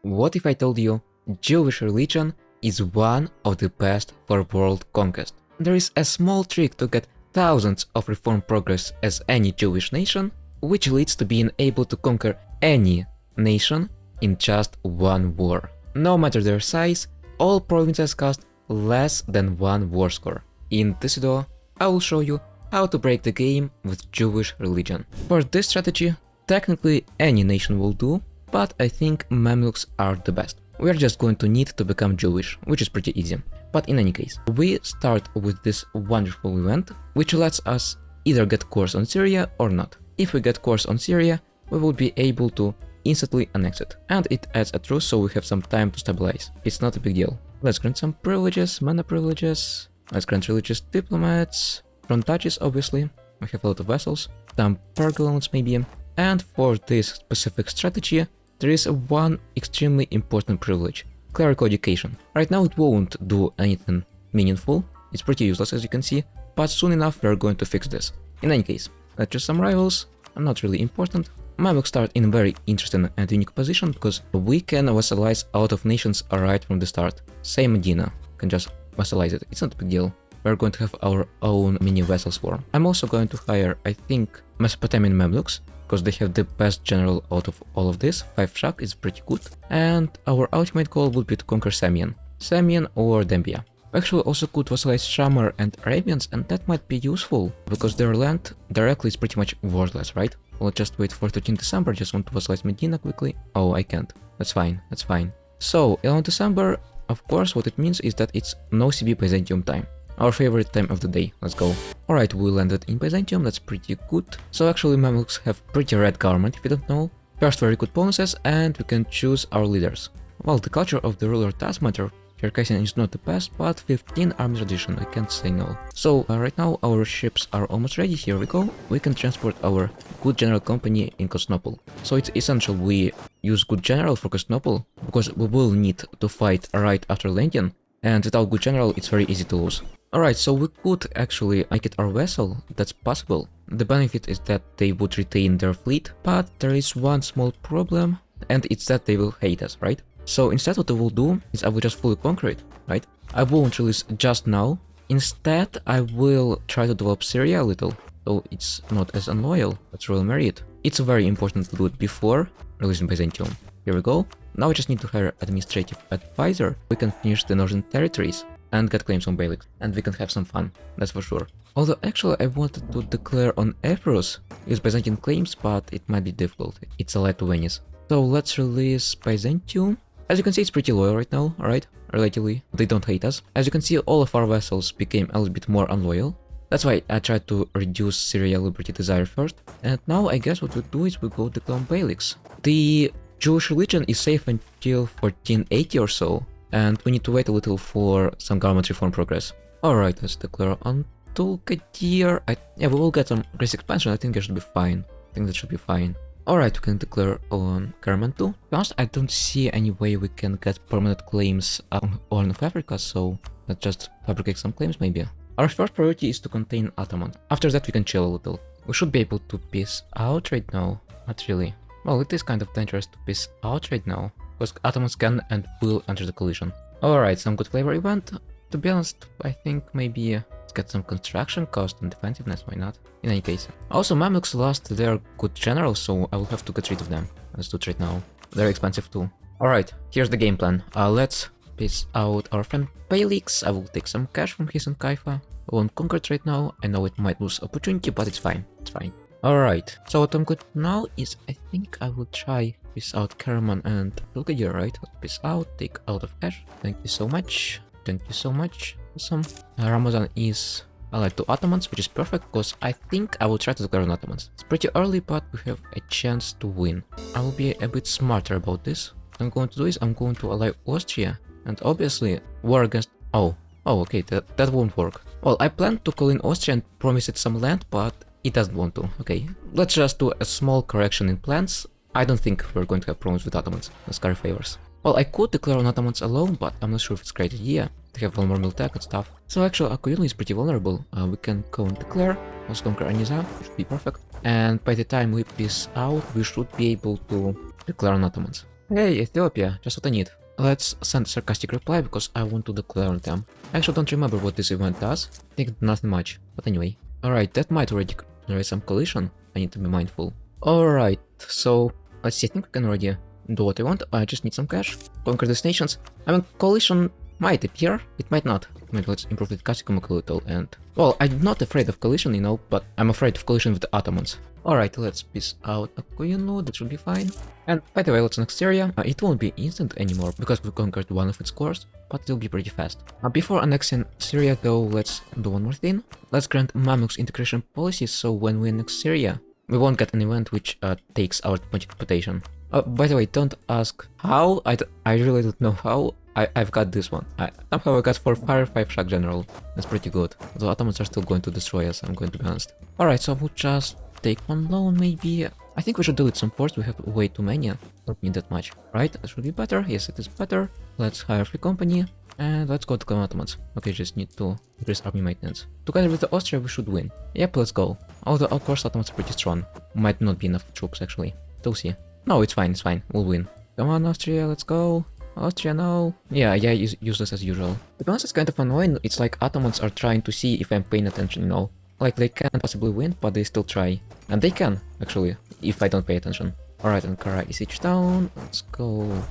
What if I told you Jewish religion is one of the best for world conquest? There is a small trick to get thousands of reform progress as any Jewish nation, which leads to being able to conquer any nation in just one war. No matter their size, all provinces cost less than one Warscore. In this video, I will show you how to break the game with Jewish religion. For this strategy, technically any nation will do, but I think Mamluks are the best. We are just going to need to become Jewish, which is pretty easy. But in any case, we start with this wonderful event, which lets us either get course on Syria or not. If we get course on Syria, we will be able to instantly annex it. And it adds a truce, so we have some time to stabilize. It's not a big deal. Let's grant some privileges, mana privileges. Let's grant religious diplomats. Front touches, obviously. We have a lot of vessels. Some pergolas, maybe. And for this specific strategy, there is one extremely important privilege. Clerical education. Right now it won't do anything meaningful. It's pretty useless, as you can see. But soon enough we are going to fix this. In any case, let's choose some rivals. Not really important. Mamluks start in a very interesting and unique position because we can vassalize a lot of nations right from the start. Say Medina, can just vassalize it. It's not a big deal. We're going to have our own mini vessel swarm. I'm also going to hire, I think, Mesopotamian Mamluks, because they have the best general out of all of this. 5 Shak is pretty good. And our ultimate goal would be to conquer Samian. Samian or Dembia. We actually also could vassalize Shamar and Arabians, and that might be useful, because their land directly is pretty much worthless, right? We'll just wait for 13 December, just want to vassalize Medina quickly. Oh, I can't. That's fine, that's fine. So, 11 December, of course, what it means is that it's no CB Byzantium time. Our favorite time of the day. Let's go. Alright, we landed in Byzantium, that's pretty good. So actually Mamluks have pretty red government, if you don't know. First, very good bonuses, and we can choose our leaders. Well, the culture of the ruler does matter. Circassian is not the best, but 15 army tradition, I can't say no. So, right now our ships are almost ready, here we go. We can transport our good general company in Constantinople. So it's essential we use good general for Constantinople, because we will need to fight right after landing, and without good general it's very easy to lose. Alright, so we could actually make it our vessel, that's possible. The benefit is that they would retain their fleet, but there is one small problem, and it's that they will hate us, right? So instead what I will do is I will just fully conquer it, right? I won't release just now. Instead, I will try to develop Syria a little, so it's not as unloyal. Let's royal marry it. It's very important to do it before releasing Byzantium. Here we go. Now we just need to hire administrative advisor. We can finish the northern territories and get claims on Beyliks, and we can have some fun, that's for sure. Although actually I wanted to declare on Epirus use Byzantine claims, but it might be difficult. It's allied to Venice. So let's release Byzantium. As you can see, it's pretty loyal right now, alright? Relatively. They don't hate us. As you can see, all of our vessels became a little bit more unloyal. That's why I tried to reduce Syria Liberty Desire first. And now I guess what we do is we go declare Beyliks. The Jewish religion is safe until 1480 or so, and we need to wait a little for some government reform progress. Alright, let's declare on Tulkadir. Yeah, we will get some grace expansion. I think that should be fine. I think that should be fine. Alright, we can declare on Karaman too. To be honest, I don't see any way we can get permanent claims on Horn of Africa, so let's just fabricate some claims maybe. Our first priority is to contain Ottoman. After that we can chill a little. We should be able to peace out right now. Not really. Well, it is kind of dangerous to peace out right now, because Ottomans can and will enter the collision. Alright, some good flavor event. To be honest, I think maybe let's get some construction cost and defensiveness, why not? In any case. Also, Mamluks lost their good general, so I will have to get rid of them. Let's do it right now. They're expensive too. Alright, here's the game plan. Let's peace out our friend Beyliks. I will take some cash from his and Kaifa. I won't conquer it right now. I know it might lose opportunity, but it's fine. It's fine. Alright, so what I'm good now is I think I will try peace out Karaman and Tulkadir, right? Peace out, take out of cash. Thank you so much. Thank you so much. Awesome. Ramadan is allied to Ottomans, which is perfect because I think I will try to declare on Ottomans. It's pretty early, but we have a chance to win. I will be a bit smarter about this. What I'm going to do is I'm going to ally Austria, and obviously war against... Oh, okay, that won't work. Well, I planned to call in Austria and promise it some land, but it doesn't want to. Okay, let's just do a small correction in plans. I don't think we're going to have problems with Ottomans. Let's carry favors. Well, I could declare on Ottomans alone, but I'm not sure if it's a great idea. They have vulnerable attack and stuff. So actually, Akuyuni is pretty vulnerable. We can go and declare. Let's conquer Aniza, which should be perfect. And by the time we peace out, we should be able to declare on Ottomans. Hey, Ethiopia, just what I need. Let's send a sarcastic reply because I want to declare them. I actually don't remember what this event does. I think nothing much, but anyway. Alright, that might already generate some collision. I need to be mindful. Alright, so let's see, I think we can already do what I want. I just need some cash. Conquer these nations. I mean, collision might appear, it might not. Maybe let's improve the Casium a little and... Well, I'm not afraid of collision, you know, but I'm afraid of collision with the Ottomans. Alright, let's peace out Akoyunu, that should be fine. And by the way, let's next area. It won't be instant anymore because we conquered one of its cores, but it'll be pretty fast. Before annexing Syria though, let's do one more thing. Let's grant Mamluks integration policies so when we annex Syria, we won't get an event which takes our diplomatic reputation. By the way, don't ask how, I really don't know how. I've got this one. Somehow I got 4 fire, 5 shock general. That's pretty good. The Ottomans are still going to destroy us, I'm going to be honest. Alright, so we'll just take one loan maybe. I think we should delete some ports, we have way too many. Don't need that much. Right, that should be better. Yes, it is better. Let's hire free company. And let's go to Ottomans. Okay, just need to increase army maintenance. Together with the Austria we should win. Yep, let's go. Although of course Ottomans are pretty strong. Might not be enough troops actually. We'll see. No, it's fine, we'll win. Come on Austria, let's go. Austria, no. Yeah, useless as usual. To be honest, it's kind of annoying. It's like Ottomans are trying to see if I'm paying attention, you know. Like, they can't possibly win, but they still try. And they can, actually, if I don't pay attention. Alright, Ankara is each town. Let's go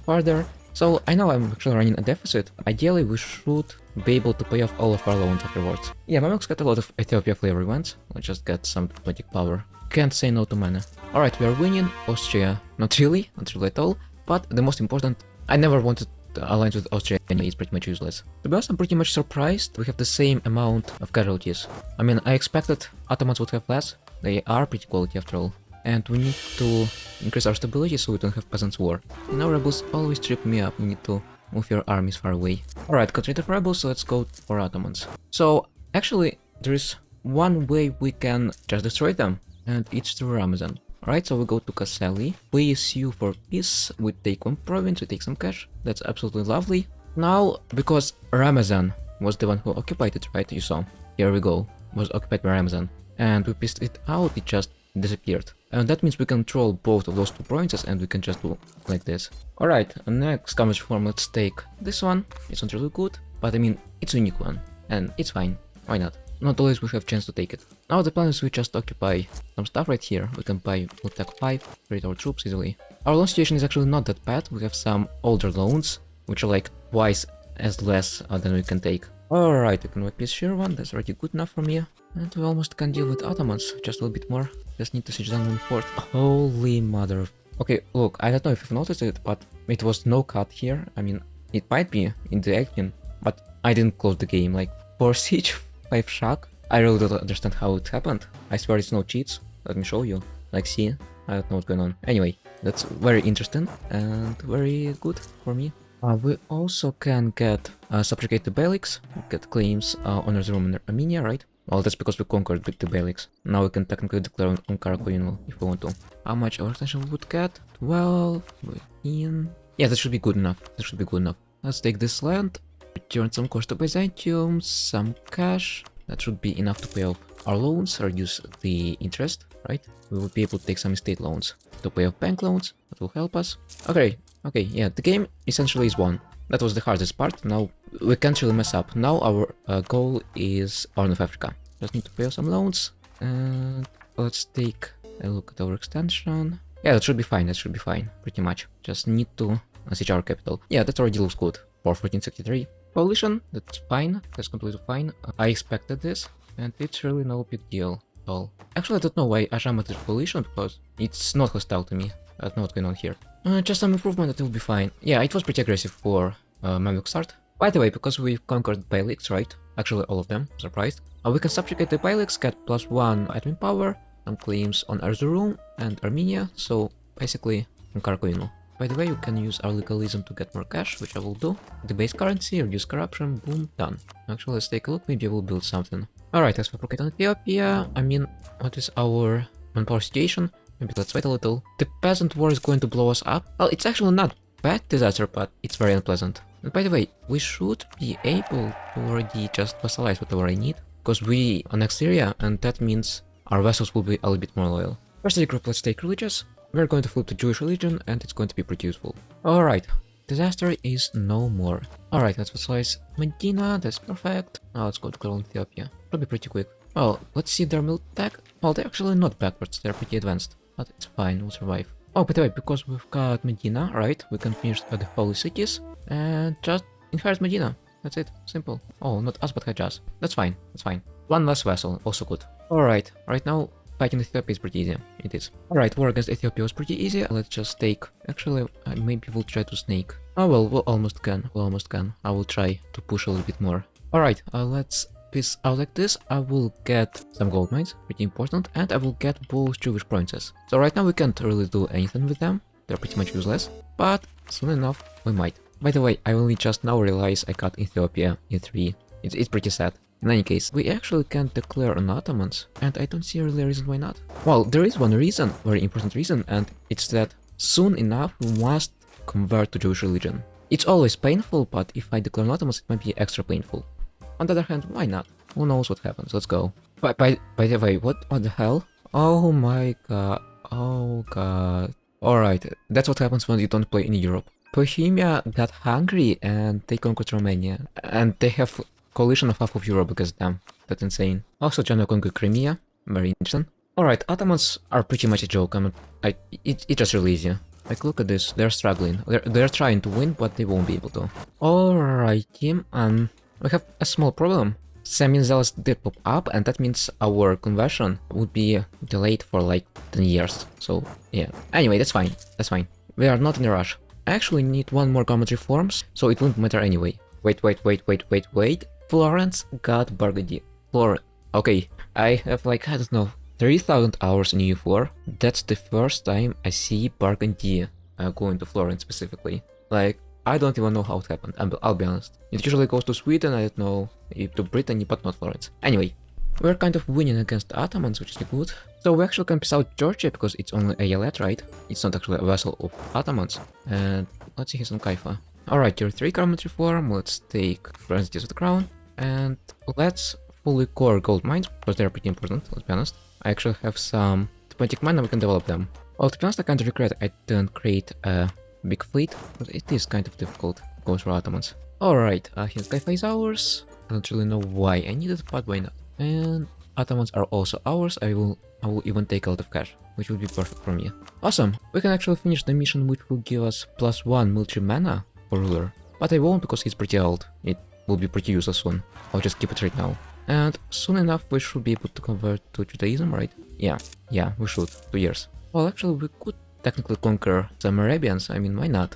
farther. So, I know I'm actually running a deficit. Ideally, we should be able to pay off all of our loans afterwards. Yeah, Mamluks got a lot of Ethiopia flavor events. Let's just get some diplomatic power. Can't say no to mana. Alright, we are winning. Austria, not really at all. But the most important, I never wanted to align with Austria anyway, it's pretty much useless. To be honest, I'm pretty much surprised we have the same amount of casualties. I mean, I expected Ottomans would have less, they are pretty quality after all. And we need to increase our stability so we don't have peasants' war. Now rebels always trip me up, we need to move your armies far away. Alright, got rid of rebels, so let's go for Ottomans. So, actually, there is one way we can just destroy them, and it's through Ramazan. Alright, so we go to Kassali, we sue for peace, we take one province, we take some cash, that's absolutely lovely. Now, because Ramazan was the one who occupied it, right, you saw, here we go, was occupied by Ramazan, and we pissed it out, it just disappeared. And that means we control both of those 2 provinces and we can just do like this. Alright, next commerce reform, let's take this one, it's not really good, but I mean, it's a unique one, and it's fine, why not? Not always we have chance to take it. Now the plan is we just occupy some stuff right here. We can buy Tech 5, create our troops easily. Our loan situation is actually not that bad. We have some older loans, which are like twice as less than we can take. Alright, we can make peace share one, that's already good enough for me. And we almost can deal with Ottomans, just a little bit more. Just need to siege down one fort. Holy mother. Okay, look, I don't know if you've noticed it, but it was no cut here. I mean, it might be in the action, but I didn't close the game. Like, for siege 5 shock, I really don't understand how it happened. I swear it's no cheats. Let me show you. Like, see? I don't know what's going on. Anyway, that's very interesting and very good for me. We also can get subjugate the Beyliks, get claims on Erzurum and Armenia, right? Well, that's because we conquered with the Beyliks. Now we can technically declare Ankara Koyunlu if we want to. How much our extension we would get? 12, 15... Yeah, that should be good enough. That should be good enough. Let's take this land. Return some cost to Byzantium, some cash. That should be enough to pay off our loans, reduce the interest, right? We will be able to take some estate loans to pay off bank loans. That will help us. Okay, yeah, the game essentially is won. That was the hardest part. Now we can't really mess up. Now our goal is Horn of Africa. Just need to pay off some loans. And let's take a look at our extension. Yeah, that should be fine. That should be fine, pretty much. Just need to siege our capital. Yeah, that already looks good. For 1463. Coalition, that's fine, that's completely fine. I expected this, and it's really no big deal at all. Actually, I don't know why Ajamat is coalition, because it's not hostile to me. I don't know what's going on here. Just some improvement, that will be fine. Yeah, it was pretty aggressive for Mamluk start. By the way, because we've conquered Beyliks, right? Actually, all of them, surprised. We can subjugate the Beyliks, get +1 admin power, some claims on Erzurum and Armenia, so basically Ankara Koyunlu. By the way, you can use our legalism to get more cash, which I will do. The base currency, reduce corruption, boom, done. Actually, let's take a look, maybe I will build something. Alright, let's fabricate on Ethiopia. I mean, what is our manpower situation? Maybe let's wait a little. The peasant war is going to blow us up. Well, it's actually not bad disaster, but it's very unpleasant. And by the way, we should be able to already just vassalize whatever I need, because we annex Syria, and that means our vessels will be a little bit more loyal. First group, let's take religious. we're going to flip to Jewish religion and it's going to be pretty useful. Alright, disaster is no more. Alright, let's visualize Medina, that's perfect. Now let's go to Colon Ethiopia. It'll be pretty quick. Well, let's see their military tech. Well, they're actually not backwards, they're pretty advanced. But it's fine, we'll survive. Oh, by the way, because we've got Medina, right? We can finish the holy cities and just inherit Medina. That's it, simple. Oh, not us but Hejaz. That's fine, that's fine. One less vessel, also good. Alright, right now fighting Ethiopia is pretty easy. It is. Alright, war against Ethiopia was pretty easy. Let's just take. Actually, maybe we'll try to snake. Oh well, we almost can. We almost can. I will try to push a little bit more. Alright, let's piece out like this. I will get some gold mines, pretty important, and I will get both Jewish provinces. So right now we can't really do anything with them. They're pretty much useless. But soon enough, we might. By the way, I only just now realize I got Ethiopia in 3. It's pretty sad. In any case, we actually can't declare on Ottomans, and I don't see really a reason why not. Well, there is one reason, very important reason, and it's that soon enough we must convert to Jewish religion. It's always painful, but if I declare on Ottomans, it might be extra painful. On the other hand, why not? Who knows what happens? Let's go. By the way, what the hell? Oh my god. Oh god. Alright, that's what happens when you don't play in Europe. Bohemia got hungry and they conquered Romania. And they have coalition of half of Europe against them. That's insane. Also, China conquered Crimea. Very interesting. Alright, Ottomans are pretty much a joke. It's just really easy. Like, look at this. They're struggling. They're trying to win, but they won't be able to. Alright, team. We have a small problem. Semi-zealous did pop up, and that means our conversion would be delayed for like 10 years. So, yeah. Anyway, that's fine. That's fine. We are not in a rush. I actually need one more government reforms, so it won't matter anyway. Wait. Florence got Burgundy. Okay, I have like, I don't know, 30,000 hours in EU4. That's the first time I see Burgundy going to Florence specifically. Like, I don't even know how it happened, I'll be honest. It usually goes to Sweden, I don't know, to Brittany, but not Florence. Anyway, we're kind of winning against the Ottomans, which is good. So we actually can piece out Georgia, because it's only a Yalet, right? It's not actually a vassal of Ottomans. And let's see, he's on Kaifa. Alright, tier 3 government reform, let's take representatives of the crown. And let's fully core gold mines, because they're pretty important, let's be honest. I actually have some diplomatic mine and we can develop them. Well, to be honest, I kind of regret I didn't create a big fleet, but it is kind of difficult to go through Ottomans. Alright, here's Kaifa is ours. I don't really know why I need it, but why not? And Ottomans are also ours. I will even take a lot of cash, which would be perfect for me. Awesome! We can actually finish the mission, which will give us +1 military mana for ruler. But I won't, because he's pretty old. It will be pretty useless soon. I'll just keep it right now. And soon enough we should be able to convert to Judaism, right? Yeah, we should. 2 years. Well, actually we could technically conquer some Arabians. I mean, why not?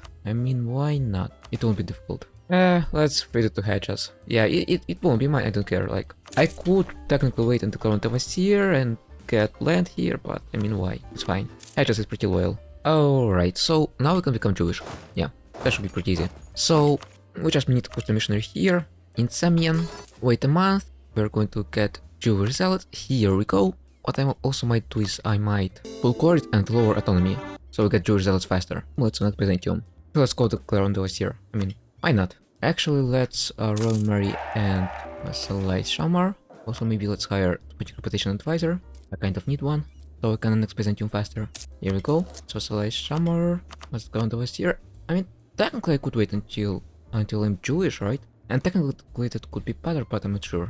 It won't be difficult. Let's raise it to Hejaz. Yeah, it won't be mine, I don't care. Like, I could technically wait until Current was here and get land here, but I mean, why? It's fine. Hejaz is pretty loyal. Alright, so now we can become Jewish. Yeah, that should be pretty easy. So, we just need to put the missionary here, in Semyon, wait a month, we're going to get Jewish zealots, here we go. What I also might do is I might full core it and lower autonomy, so we get Jewish zealots faster. Let's not Byzantium. Let's go to Claron de here. I mean, why not? Actually, let's Royal Mary and vassalize Shamar. Also, maybe let's hire diplomatic reputation advisor. I kind of need one, so we can annex Byzantium faster. Here we go. Let's vassalize Shamar. Let's go on the here. I mean, technically I could wait until I'm Jewish, right? And technically that could be better, but I'm not sure.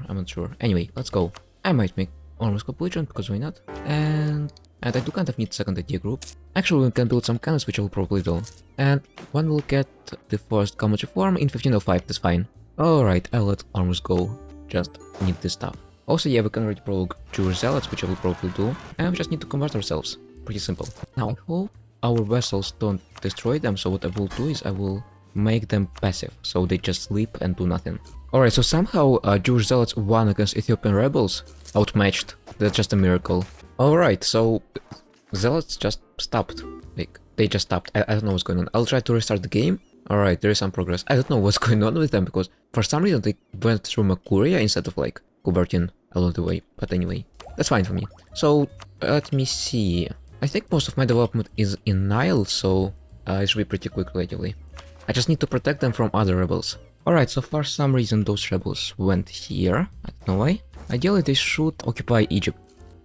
Anyway, let's go. I might make almost completion, because why not? And I do kind of need second idea group. Actually, we can build some cannons, which I will probably do. And one will get the first combat reform in 1505, that's fine. Alright, I'll let armors go. Just need this stuff. Also, yeah, we can already prologue Jewish zealots, which I will probably do. And we just need to convert ourselves. Pretty simple. Now, I hope our vessels don't destroy them, so what I will do is I will make them passive, so they just sleep and do nothing. Alright, so somehow Jewish zealots won against Ethiopian rebels. Outmatched. That's just a miracle. Alright, so zealots just stopped. Like, they just stopped. I don't know what's going on. I'll try to restart the game. Alright, there is some progress. I don't know what's going on with them, because for some reason they went through Makuria instead of like converting along the way. But anyway, that's fine for me. So, let me see. I think most of my development is in Nile, so it should be pretty quick relatively. I just need to protect them from other rebels. Alright, so for some reason those rebels went here. I don't know why. Ideally they should occupy Egypt.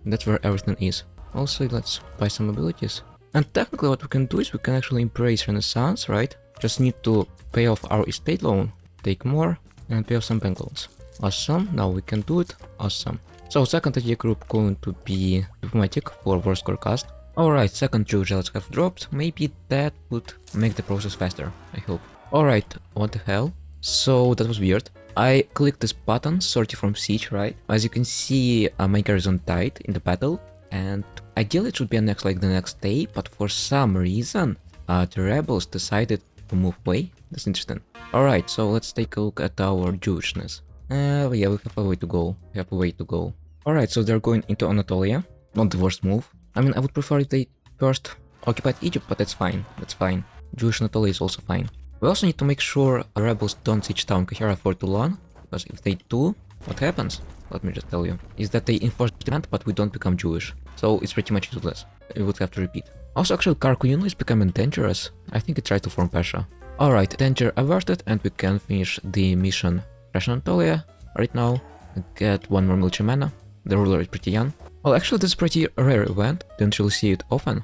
That's where everything is. Also, let's buy some abilities. And technically what we can do is we can actually embrace Renaissance, right? Just need to pay off our estate loan, take more, and pay off some bank loans. Awesome, now we can do it. Awesome. So second idea group going to be diplomatic for Warscore cast. Alright, second Jewish zealots have dropped. Maybe that would make the process faster, I hope. Alright, what the hell? So that was weird. I clicked this button, sortie from siege, right? As you can see, my garrison died in the battle, and ideally it should be annexed like the next day, but for some reason, the rebels decided to move away. That's interesting. Alright, so let's take a look at our Jewishness. Yeah, we have a way to go. Alright, so they're going into Anatolia. Not the worst move. I mean, I would prefer if they first occupied Egypt, but that's fine. Jewish Anatolia is also fine. We also need to make sure the rebels don't siege town Kahira for too long, because if they do, what happens? Let me just tell you, is that they enforce demand, but we don't become Jewish. So it's pretty much useless. We would have to repeat. Also, actually, Karkuyunu is becoming dangerous. I think it tried to form Pasha. Alright, danger averted, and we can finish the mission Fresh Anatolia right now. Get one more military mana. The ruler is pretty young. Well, actually, this is a pretty rare event. Don't really see it often.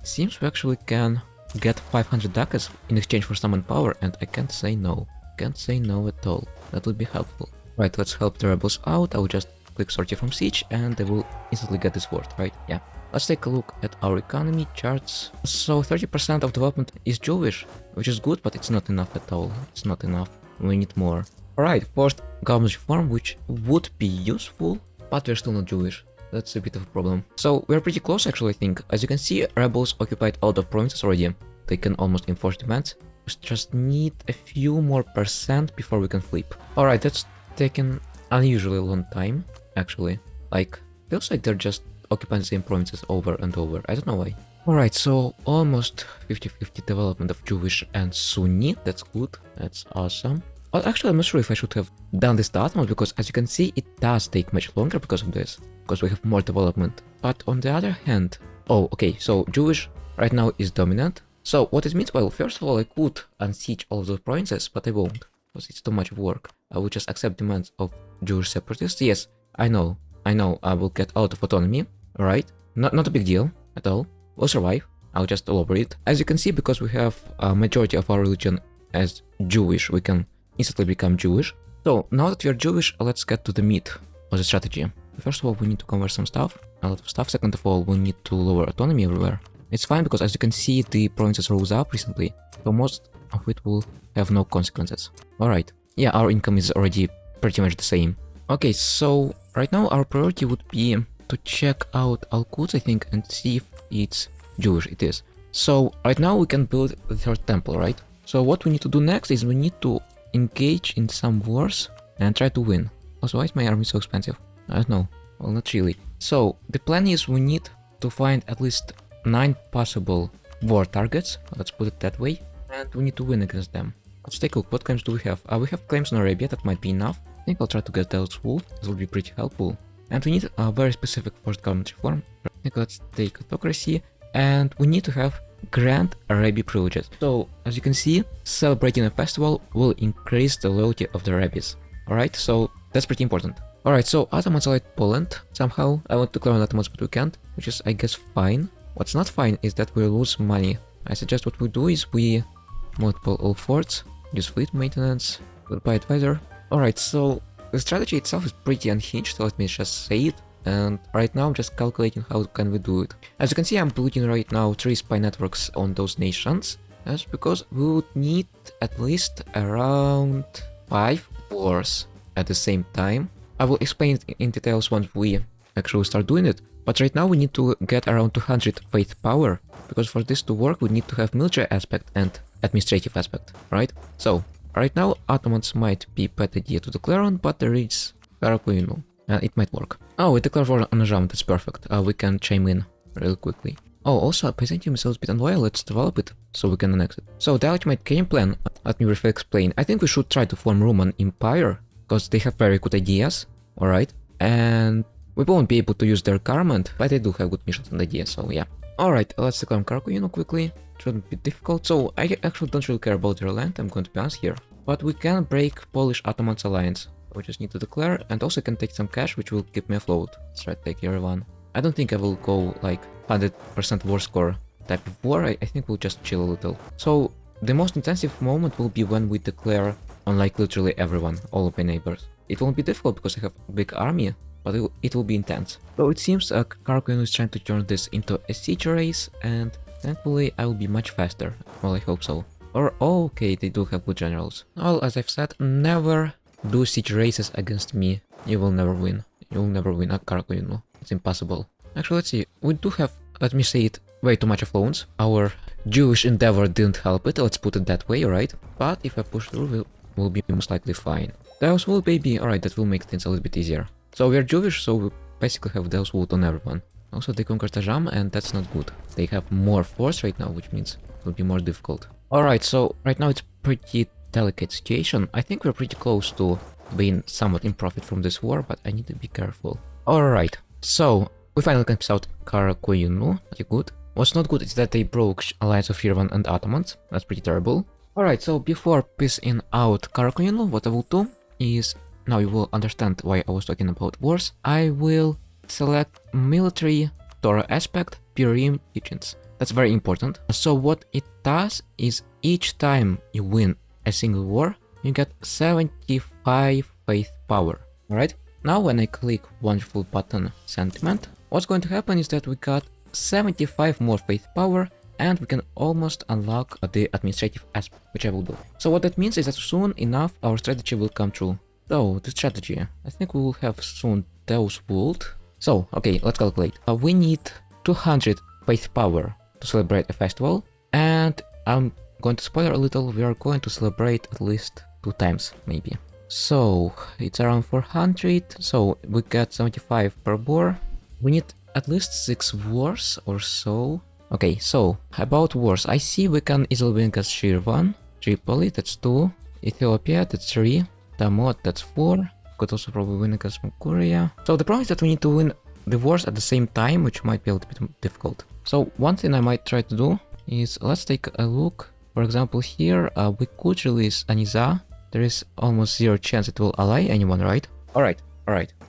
Seems we actually can get 500 ducats in exchange for summon power, and I can't say no. Can't say no at all. That would be helpful. Right, let's help the rebels out. I will just click sortie from siege, and they will instantly get this word, right? Yeah. Let's take a look at our economy charts. So 30% of development is Jewish, which is good, but it's not enough at all. It's not enough. We need more. Alright, first government reform, which would be useful, but we're still not Jewish. That's a bit of a problem. So we're pretty close actually, I think. As you can see, rebels occupied all the provinces already. They can almost enforce demands. We just need a few more percent before we can flip. Alright, that's taken unusually long time, actually. Like, feels like they're just occupying the same provinces over and over. I don't know why. Alright, so almost 50-50 development of Jewish and Sunni. That's good. That's awesome. Well, actually, I'm not sure if I should have done this to Ottomans, because as you can see, it does take much longer because of this. Because we have more development. But on the other hand... Oh, okay, so Jewish right now is dominant. So what it means? Well, first of all, I could unsiege all of those provinces, but I won't. Because it's too much work. I will just accept demands of Jewish separatists. Yes, I know, I will get out of autonomy. Alright, not a big deal at all. We'll survive. I'll just elaborate it. As you can see, because we have a majority of our religion as Jewish, we can instantly become Jewish. So now that we are Jewish, let's get to the meat of the strategy. First of all, we need to convert some stuff, a lot of stuff. Second of all, we need to lower autonomy everywhere. It's fine because as you can see, the provinces rose up recently, so most of it will have no consequences. Alright, yeah, our income is already pretty much the same. Okay, so right now our priority would be to check out Al-Quds, I think, and see if it's Jewish. It is. So right now we can build the third temple, right? So what we need to do next is we need to engage in some wars and try to win. Also, why is my army so expensive? I don't know. Well, not really. So the plan is we need to find at least 9 possible war targets. Let's put it that way. And we need to win against them. Let's take a look. What claims do we have? We have claims in Arabia. That might be enough. I think I'll try to get those wool. This will be pretty helpful. And we need a very specific first government reform. I think let's take autocracy. And we need to have Grand Arabi privileges. So, as you can see, celebrating a festival will increase the loyalty of the Arabis. Alright, so that's pretty important. Alright, so Ottomans like Poland. Somehow, I want to declare on Ottomans, but we can't, which is, I guess, fine. What's not fine is that we lose money. I suggest what we do is we multiple all forts, use fleet maintenance, goodbye advisor. Alright, so the strategy itself is pretty unhinged, so let me just say it. And right now I'm just calculating how can we do it. As you can see, I'm building right now 3 spy networks on those nations. That's because we would need at least around 5 wars at the same time. I will explain it in details once we actually start doing it. But right now we need to get around 200 faith power. Because for this to work we need to have military aspect and administrative aspect, right? So, right now Ottomans might be bad idea to declare on, but there is Karakuyunu. It might work. Oh, we declare war on Najam, that's perfect. We can chime in really quickly. Oh, also, Byzantium is a little bit unloyal, let's develop it, so we can annex it. So, the ultimate game plan, let me briefly explain. I think we should try to form Roman Empire, because they have very good ideas, alright? And we won't be able to use their garment, but they do have good missions and ideas, so yeah. Alright, let's declare Karakuyunu quickly. It shouldn't be difficult. So, I actually don't really care about their land, I'm going to be honest here. But we can break Polish-Ottomans alliance. We just need to declare, and also can take some cash, which will keep me afloat. Let's try to take everyone. I don't think I will go like 100% war score type of war, I think we'll just chill a little. So the most intensive moment will be when we declare on like literally everyone, all of my neighbors. It won't be difficult because I have a big army, but it will be intense. So it seems Karakuen is trying to turn this into a siege race, and thankfully I will be much faster. Well, I hope so. Or okay, they do have good generals. Well, as I've said, never do siege races against me. You will never win. You will never win at Karakuen. It's impossible. Actually, let's see. We do have, let me say it, way too much of loans. Our Jewish endeavor didn't help it, let's put it that way, right? But if I push through, we'll be most likely fine. Deus Wool, baby, alright, that will make things a little bit easier. So we're Jewish, so we basically have Deus Wool on everyone. Also, they conquered Tajam, and that's not good. They have more force right now, which means it will be more difficult. Alright, so right now it's pretty delicate situation. I think we're pretty close to being somewhat in profit from this war, but I need to be careful. Alright, so we finally camped out Karakuen, pretty good. What's not good is that they broke alliance of Yerevan and Ottomans. That's pretty terrible. Alright, so before piecing out Karakuen, what I will do is, now you will understand why I was talking about wars, I will select military Torah aspect, Purim teachings. That's very important. So what it does is each time you win a single war, you get 75 faith power. Alright? Now when I click wonderful button sentiment, what's going to happen is that we got 75 more faith power, and we can almost unlock the administrative aspect, which I will do. So what that means is that soon enough our strategy will come true. So the strategy, I think we will have soon Deus Wool. So okay, let's calculate. We need 200 faith power to celebrate a festival, and I'm going to spoiler a little, we are going to celebrate at least 2 times maybe. So it's around 400, so we get 75 per war. We need at least 6 wars or so. Okay, so about wars, I see we can easily win against Shirvan, Tripoli, that's 2, Ethiopia, that's 3, Damot, that's 4, could also probably win against Manchuria. So the problem is that we need to win the wars at the same time, which might be a little bit difficult. So one thing I might try to do is, let's take a look. For example here, we could release Aniza. There is almost 0 chance it will ally anyone, right? Alright.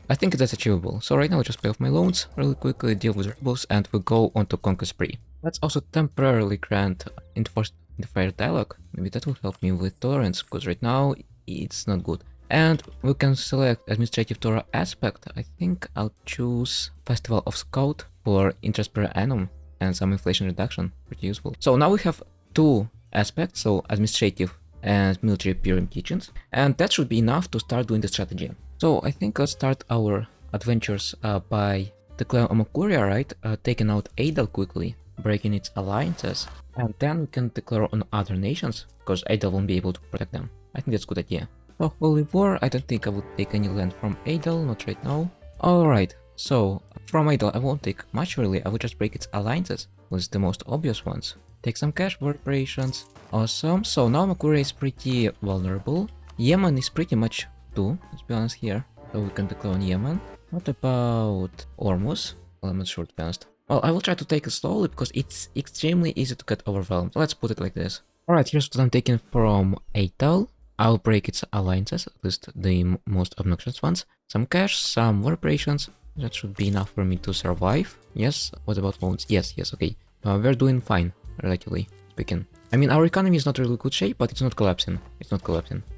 I think that's achievable. So right now I'll just pay off my loans really quickly, deal with rebels, and we go on to Conquest spree. Let's also temporarily grant enforced fire dialogue. Maybe that will help me with tolerance, because right now it's not good. And we can select administrative Torah aspect. I think I'll choose Festival of Scout for interest per annum and some inflation reduction. Pretty useful. So now we have 2 aspects, so administrative and military Purim teachings, and that should be enough to start doing the strategy. So I think let's start our adventures by declaring Manchuria, right? Taking out Adel quickly, breaking its alliances, and then we can declare on other nations, because Adel won't be able to protect them. I think that's a good idea. So Holy War, I don't think I would take any land from Adel, not right now. Alright, so from Adel I won't take much really, I would just break its alliances with the most obvious ones. Take some cash for reparations. Awesome, so now Manchuria is pretty vulnerable. Yemen is pretty much too, let's be honest here. So we can declare on Yemen. What about Ormuz? Well, I'm not sure to be honest. Well, I will try to take it slowly because it's extremely easy to get overwhelmed. Let's put it like this. Alright, here's what I'm taking from Adel. I'll break its alliances, at least the most obnoxious ones. Some cash, some war reparations. That should be enough for me to survive. Yes, what about loans? Yes, okay. We're doing fine, relatively speaking. I mean, our economy is not really good shape, but it's not collapsing.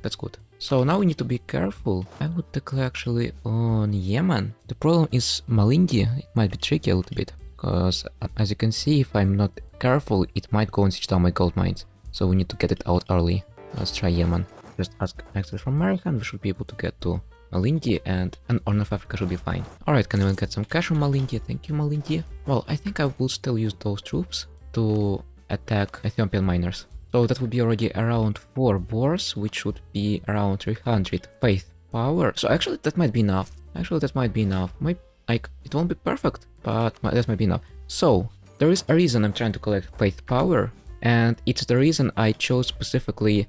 That's good. So now we need to be careful. I would declare actually on Yemen. The problem is Malindi. It might be tricky a little bit, because as you can see, if I'm not careful, it might go and siege down my gold mines. So we need to get it out early. Let's try Yemen. Just ask access from America and we should be able to get to Malindi, and Horn of Africa should be fine. Alright, can we get some cash from Malindi? Thank you, Malindi. Well, I think I will still use those troops to attack Ethiopian miners. So that would be already around 4 wars, which would be around 300 faith power. So actually that might be enough. Like, it won't be perfect, but that might be enough. So there is a reason I'm trying to collect faith power, and it's the reason I chose specifically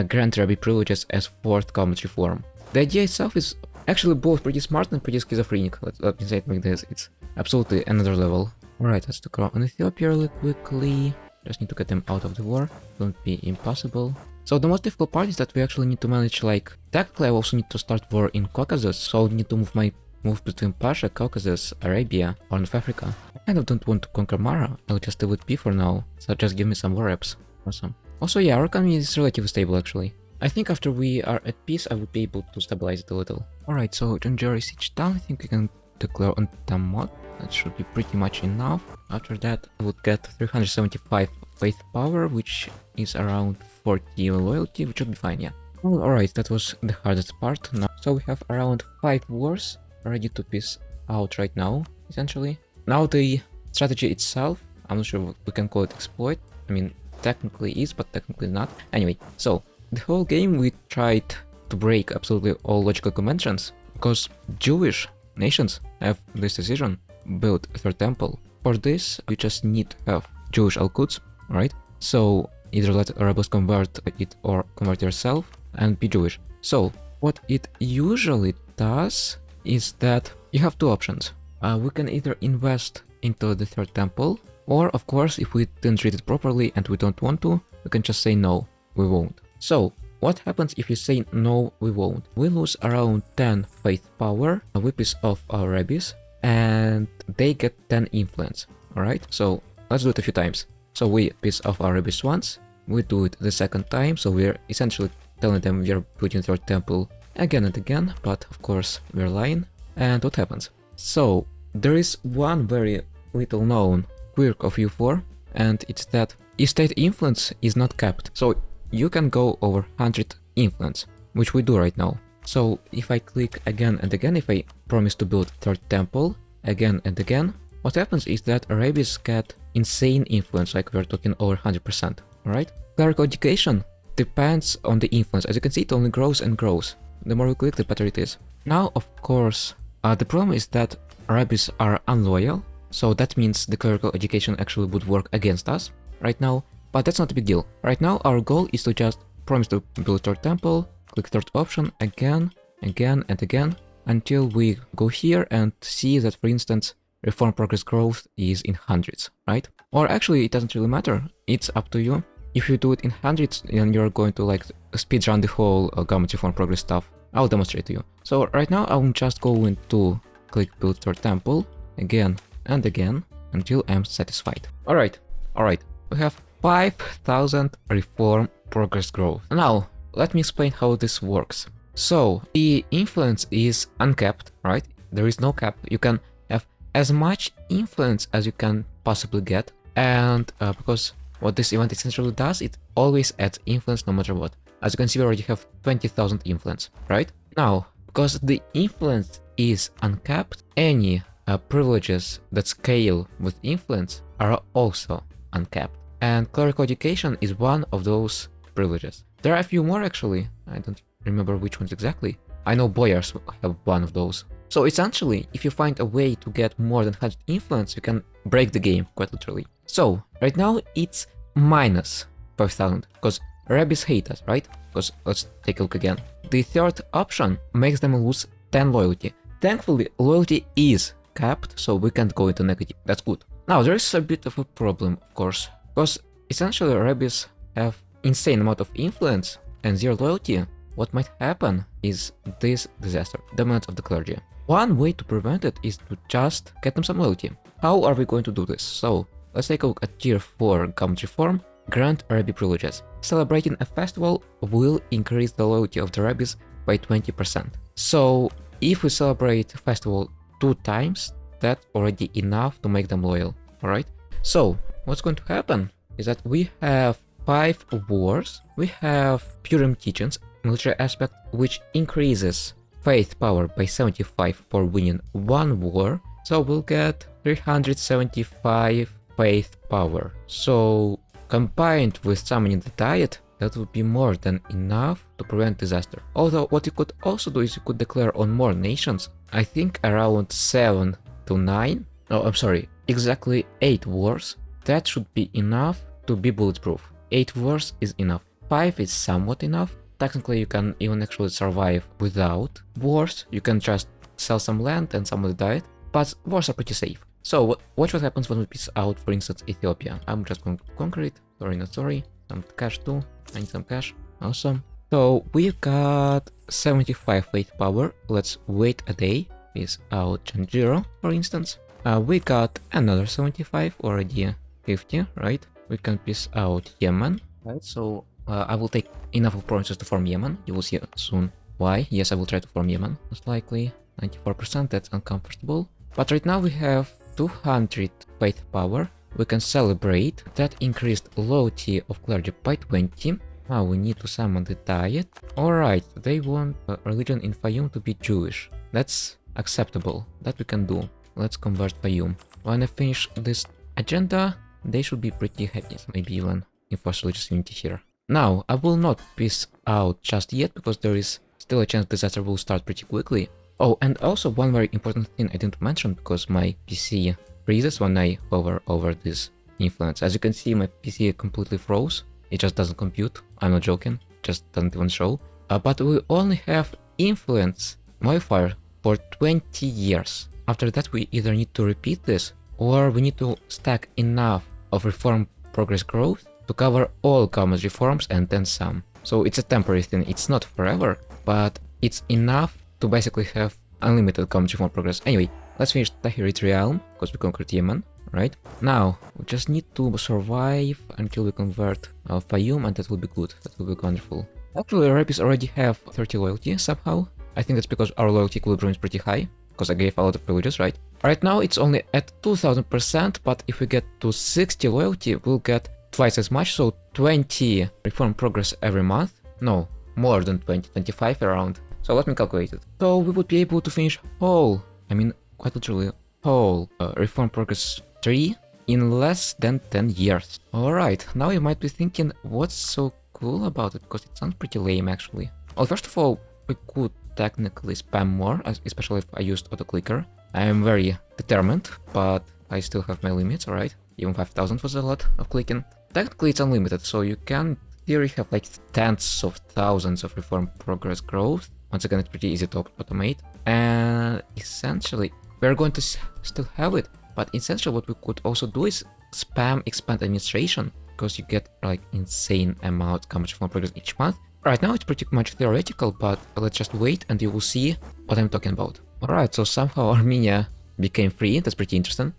grant rabbi privileges as 4th government reform. The idea itself is actually both pretty smart and pretty schizophrenic. Let me say it like this. It's absolutely another level. Alright, let's declare on Ethiopia really quickly. Just need to get them out of the war. Won't be impossible. So the most difficult part is that we actually need to manage, like, technically I also need to start war in Caucasus, so I need to move my move between Persia, Caucasus, Arabia, or North Africa. I kind of don't want to conquer Mara, I'll just stay with P for now, so just give me some war reps. Awesome. Also, yeah, our economy is relatively stable actually. I think after we are at peace, I would be able to stabilize it a little. Alright, so Janjari siege down, I think we can declare on Tamot. That should be pretty much enough. After that, I would get 375 faith power, which is around 40 loyalty, which should be fine, yeah. Well, alright, that was the hardest part. Now, so we have around 5 wars ready to peace out right now, essentially. Now the strategy itself, I'm not sure what we can call it exploit. I mean, technically is, but technically not. Anyway, so the whole game we tried to break absolutely all logical conventions, because Jewish nations have this decision, build a third temple. For this, you just need to have Jewish Al-Quds, right? So either let rebels convert it or convert yourself and be Jewish. So what it usually does is that you have two options. We can either invest into the third temple, or of course, if we didn't treat it properly and we don't want to, we can just say no, we won't. So what happens if you say no, we won't? We lose around 10 faith power, we piss off our rabbis, and they get 10 influence. Alright, so let's do it a few times. So we piss off our rabbis once, we do it the second time, so we're essentially telling them we're putting third temple again and again, but of course we're lying. And what happens? So there is one very little known quirk of EU4, and it's that estate influence is not capped. So you can go over 100 influence, which we do right now. So if I click again and again, if I promise to build third temple again and again, what happens is that Arabians get insane influence, like we're talking over 100%, alright? Clerical education depends on the influence. As you can see, it only grows and grows. The more we click, the better it is. Now, of course, the problem is that Arabians are unloyal, so that means the clerical education actually would work against us right now, but that's not a big deal. Right now, our goal is to just promise to build third temple, click third option again, again, and again, until we go here and see that, for instance, reform progress growth is in hundreds, right? Or actually, it doesn't really matter. It's up to you. If you do it in hundreds, then you're going to like speedrun the whole government reform progress stuff. I'll demonstrate to you. So right now, I'm just going to click build third temple again and again until I'm satisfied. Alright. We have 5,000 reform progress growth. Now, let me explain how this works. So, the influence is uncapped, right? There is no cap. You can have as much influence as you can possibly get. And because what this event essentially does, it always adds influence no matter what. As you can see, we already have 20,000 influence, right? Now, because the influence is uncapped, any privileges that scale with influence are also uncapped. And clerical education is one of those privileges. There are a few more actually. I don't remember which ones exactly. I know boyars have one of those. So essentially, if you find a way to get more than 100 influence, you can break the game, quite literally. So, right now it's minus 5,000, because rabbis hate us, right? Because let's take a look again. The third option makes them lose 10 loyalty. Thankfully, loyalty is capped, so we can't go into negative. That's good. Now, there is a bit of a problem, of course, because essentially rabbis have insane amount of influence and zero loyalty. What might happen is this disaster, dominance of the clergy. One way to prevent it is to just get them some loyalty. How are we going to do this? So, let's take a look at tier 4 government reform, grant rabbi privileges. Celebrating a festival will increase the loyalty of the rabbis by 20%. So, if we celebrate a festival 2 times, that's already enough to make them loyal, alright? So, what's going to happen is that we have 5 wars, we have Purim teachings, military aspect, which increases faith power by 75 for winning 1 war, so we'll get 375 faith power. So, combined with summoning the diet, that would be more than enough to prevent disaster. Although, what you could also do is you could declare on more nations, I think around 7 to 9, no, I'm sorry, exactly 8 wars. That should be enough to be bulletproof. 8 wars is enough. 5 is somewhat enough. Technically, you can even actually survive without wars. You can just sell some land and some of the diet, but wars are pretty safe. So, watch what happens when we piece out, for instance, Ethiopia. I'm just going to conquer it. Sorry, not sorry. Some cash too. I need some cash. Awesome. So, we've got 75 faith power. Let's wait a day. peace out Janjiro, for instance. We got another 75, already 50, right? We can peace out Yemen, right? So I will take enough of provinces to form Yemen. You will see soon why. Yes, I will try to form Yemen, most likely. 94%, that's uncomfortable. But right now we have 200 faith power. We can celebrate. That increased loyalty of clergy by 20. Now we need to summon the Diet. Alright, they want religion in Fayum to be Jewish. That's acceptable. That we can do. Let's convert Fayum. When I finish this agenda, they should be pretty happy. Maybe even enforce religious unity here. Now, I will not peace out just yet, because there is still a chance disaster will start pretty quickly. Oh, and also one very important thing I didn't mention, because my PC freezes when I hover over this influence. As you can see, my PC completely froze. It just doesn't compute. I'm not joking. Just doesn't even show. But we only have influence modifier for 20 years. After that, we either need to repeat this, or we need to stack enough of reform progress growth to cover all government reforms and then some. So it's a temporary thing. It's not forever, but it's enough to basically have unlimited government reform progress. Anyway, let's finish Tahirit realm, because we conquered Yemen, right? Now, we just need to survive until we convert Fayum, and that will be good. That will be wonderful. Actually, Arabis already have 30 loyalty somehow. I think that's because our loyalty equilibrium is pretty high, because I gave a lot of privileges, right? Right now, it's only at 2000%, but if we get to 60 loyalty, we'll get twice as much, so 20 reform progress every month. No, more than 20, 25 around. So let me calculate it. So we would be able to finish whole, I mean, quite literally, whole reform progress 3 in less than 10 years. Alright, now you might be thinking, what's so cool about it? Because it sounds pretty lame, actually. Well, first of all, we could technically spam more, especially if I used auto-clicker. I am very determined, but I still have my limits, alright? Even 5000 was a lot of clicking. Technically it's unlimited, so you can in theory have like tens of thousands of reform progress growth. Once again, it's pretty easy to automate. And essentially, we're going to still have it. But essentially what we could also do is spam expand administration, because you get like insane amount of reform progress each month. Right now it's pretty much theoretical, but let's just wait and you will see what I'm talking about. Alright, so somehow Armenia became free. That's pretty interesting.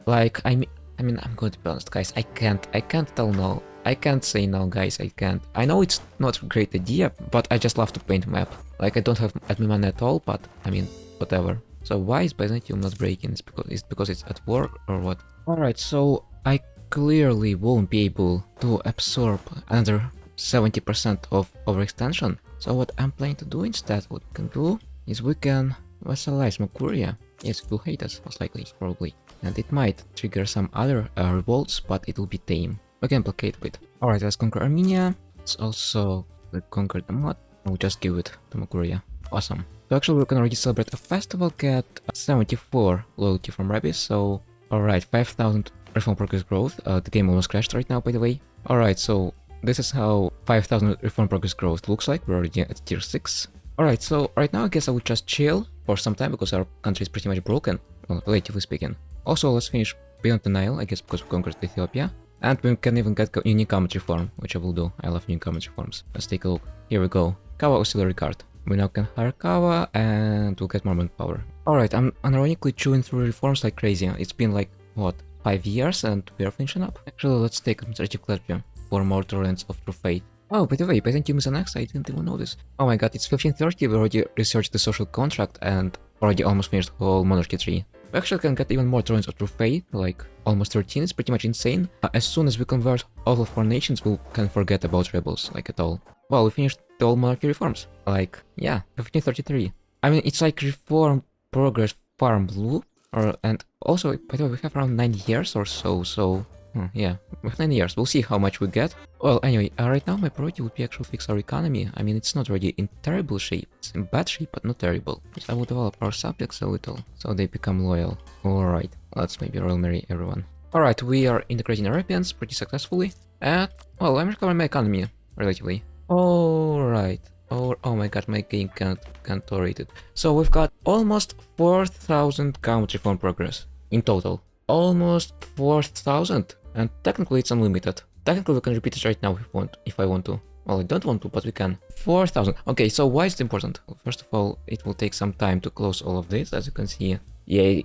Like, I mean, I'm going to be honest, guys. I can't tell no. I can't say no, guys. I can't. I know it's not a great idea, but I just love to paint map. Like, I don't have admin money at all, but I mean, whatever. So why is Byzantium not breaking? It's because it's at war or what? Alright, so I clearly won't be able to absorb another 70% of overextension. So what I'm planning to do instead, what we can do is we can vassalize Makuria. Yes, it will hate us, most likely, probably. And it might trigger some other revolts, but it will be tame. We can placate with. Alright, let's conquer Armenia. Let's also conquer the mod. We'll just give it to Makuria. Awesome. So actually we can already celebrate a festival, get 74 loyalty from Rabbis, so alright, 5000 reform progress growth. The game almost crashed right now, by the way. Alright, so this is how 5000 reform progress growth looks like. We're already at tier 6. Alright, so right now I guess I would just chill for some time, because our country is pretty much broken, well, relatively speaking. Also, let's finish beyond the Nile, I guess, because we conquered Ethiopia. And we can even get unique government reform, which I will do. I love new government reforms. Let's take a look. Here we go. Kawa auxiliary card. We now can hire Kawa and we'll get more manpower. Alright, I'm unironically chewing through reforms like crazy. It's been like, what, 5 years and we are finishing up? Actually, let's take administrative clergy for more tolerance of true faith. Oh, by the way, Byzantium is annexed, I didn't even know this. Oh my god, it's 1530, we already researched the social contract and already almost finished the whole monarchy tree. We actually can get even more tolerance of true faith, like almost 13, it's pretty much insane. As soon as we convert all of our nations, we can forget about rebels, like at all. Well, we finished the all monarchy reforms, like, yeah, 1533. I mean, it's like reform progress farm blue, and also, by the way, we have around 9 years or so, yeah, with 9 years, we'll see how much we get. Well, anyway, right now my priority would be actually fix our economy. I mean, it's not really in terrible shape, it's in bad shape, but not terrible. I will develop our subjects a little, so they become loyal. Alright, let's maybe royal marry everyone. Alright, we are integrating Europeans pretty successfully, and, well, I'm recovering my economy, relatively. Alright, oh my god, my game can't tolerate it. So we've got almost 4000 government reform progress, in total. Almost 4000! And technically it's unlimited. Technically we can repeat it right now if I want to. Well, I don't want to, but we can. 4,000. Okay, so why is it important? Well, first of all, it will take some time to close all of this, as you can see. Yeah,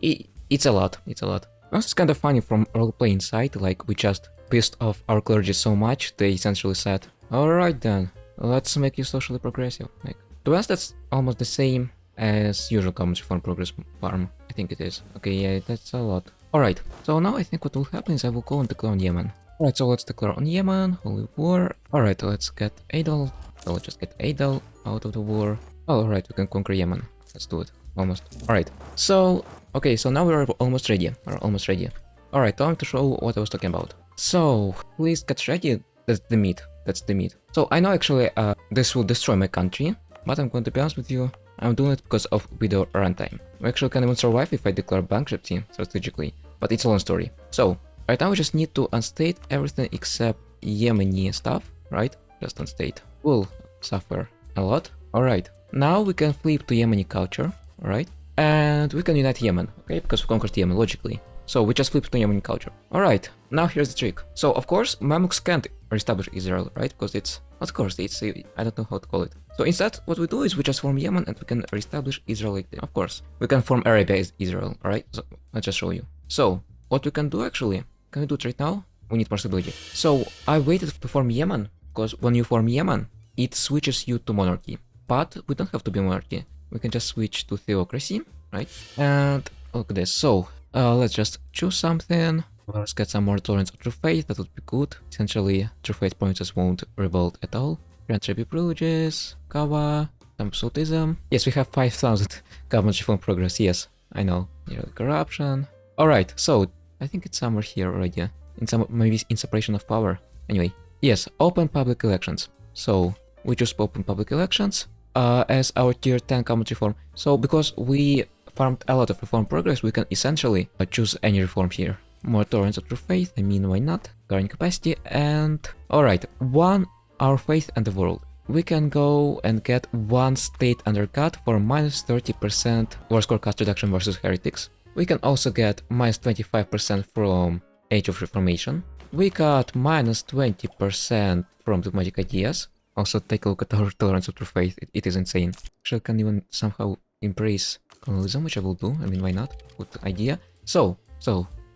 it's a lot. It's a lot. Also, it's kind of funny from role-playing side, like we just pissed off our clergy so much, they essentially said, alright then, let's make you socially progressive. Like, to us, that's almost the same as usual Commons Reform Progress farm. I think it is. Okay, yeah, that's a lot. Alright, so now I think what will happen is I will go and declare on Yemen. Alright, so let's declare on Yemen, Holy War. Alright, let's get Adel. So let's just get Adel out of the war. Oh, alright, we can conquer Yemen. Let's do it. Almost. Alright, so, okay, so now we're almost ready. We're almost ready. Alright, time to show what I was talking about. So, please get ready. That's the meat. That's the meat. So, I know actually this will destroy my country, but I'm going to be honest with you, I'm doing it because of video runtime. We actually can't even survive if I declare bankruptcy strategically, but it's a long story. So, right now we just need to unstate everything except Yemeni stuff, right? Just unstate. We'll suffer a lot. Alright, now we can flip to Yemeni culture, alright? And we can unite Yemen, okay? Because we conquered Yemen logically. So we just flipped to Yemeni culture. Alright, now here's the trick. So of course, Mamluks can't reestablish Israel, right? Because it's, of course, it's, I don't know how to call it. So instead, what we do is we just form Yemen and we can reestablish Israel like this. Of course, we can form Arabia as Israel, alright? So I'll just show you. So, what we can do actually, can we do it right now? We need more stability. So I waited to form Yemen, because when you form Yemen, it switches you to monarchy. But we don't have to be monarchy. We can just switch to theocracy, right? And look at this. So let's just choose something. Let's get some more tolerance of true faith. That would be good. Essentially, true faith provinces won't revolt at all. Grant tribute privileges, Kawa, some absolutism. Yes, we have 5,000 government reform progress. Yes, I know. Corruption. Alright, so I think it's somewhere here already. In some, maybe in separation of power. Anyway, yes, open public elections. So we choose open public elections as our tier 10 government reform. So because we farmed a lot of reform progress, we can essentially choose any reform here. More tolerance of true faith, I mean, why not? Carrying capacity and... Alright, one, our faith and the world. We can go and get one state undercut for minus 30% Warscore cost reduction versus heretics. We can also get minus 25% from Age of Reformation. We got minus 20% from dogmatic ideas. Also take a look at our tolerance of true faith, it is insane. Actually, I can even somehow embrace colonialism, which I will do. I mean, why not? Good idea. So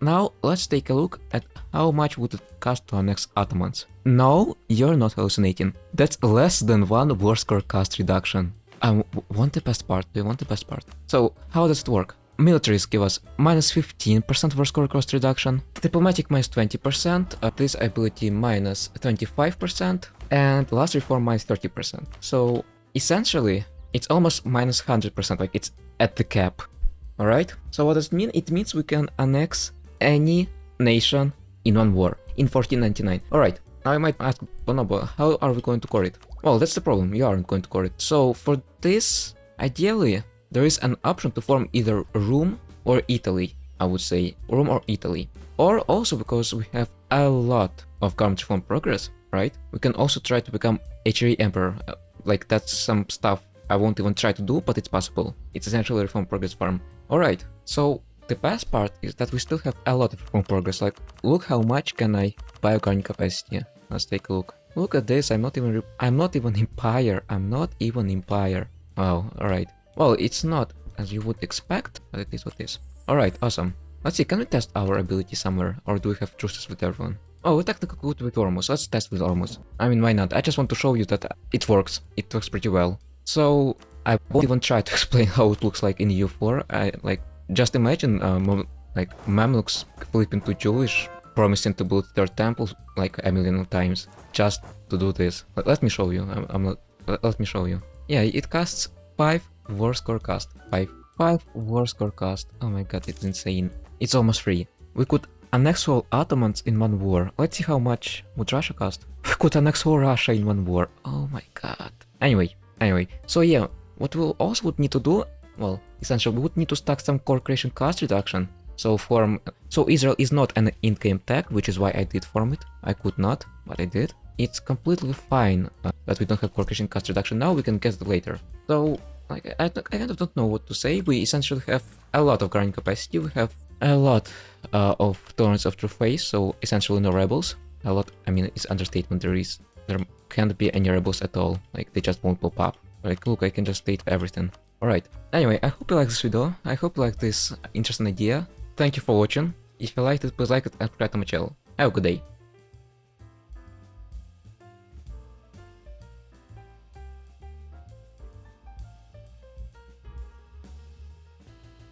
now let's take a look at how much would it cost to annex Ottomans. No, you're not hallucinating. That's less than one Warscore cost reduction. I want the best part. Do you want the best part? So how does it work? Militaries give us minus 15% Warscore cost reduction, diplomatic minus 20%, this ability minus 25%, and last reform minus 30%. So essentially, it's almost minus 100%, like it's at the cap. Alright? So what does it mean? It means we can annex any nation in one war, in 1499. Alright, now you might ask, Bonobo, how are we going to core it? Well, that's the problem, you aren't going to core it. So for this, ideally, there is an option to form either Rome or Italy, I would say, Rome or Italy. Or also because we have a lot of government reform progress, right? We can also try to become HRE Emperor. Like that's some stuff I won't even try to do, but it's possible. It's essentially a reform progress farm. Alright, so the best part is that we still have a lot of reform progress. Like, look how much can I buy garden capacity. Let's take a look. Look at this, I'm not even Empire. I'm not even Empire. Wow, alright. Well, it's not as you would expect, but it is what it is. Alright, awesome. Let's see, can we test our ability somewhere, or do we have truces with everyone? Oh, we're technically good with Ormus. Let's test with Ormus. I mean, why not? I just want to show you that it works. It works pretty well. So, I won't even try to explain how it looks like in EU4. Just imagine, Mamluks flipping to Jewish, promising to build their temple like a million times, just to do this. Let me show you. Let me show you. Yeah, it costs 5 Warscore cost. 5 Warscore cost. Oh my god, it's insane. It's almost free. We could annex all Ottomans in one war. Let's see how much would Russia cost. We could annex all Russia in one war. Oh my god. Anyway. So yeah, what we also would need to do, well, essentially we would need to stack some core creation cost reduction. So Israel is not an in-game tag, which is why I did form it. I could not, but I did. It's completely fine that we don't have core creation cost reduction now. We can get it later. So I kind of don't know what to say. We essentially have a lot of grinding capacity. We have a lot of tolerance of true faith. So essentially no rebels. A lot. I mean, it's understatement. There can't be any rebels at all. Like, they just won't pop up. Like, look, I can just state everything. Alright. Anyway, I hope you like this video. I hope you like this interesting idea. Thank you for watching. If you liked it, please like it and subscribe to my channel. Have a good day.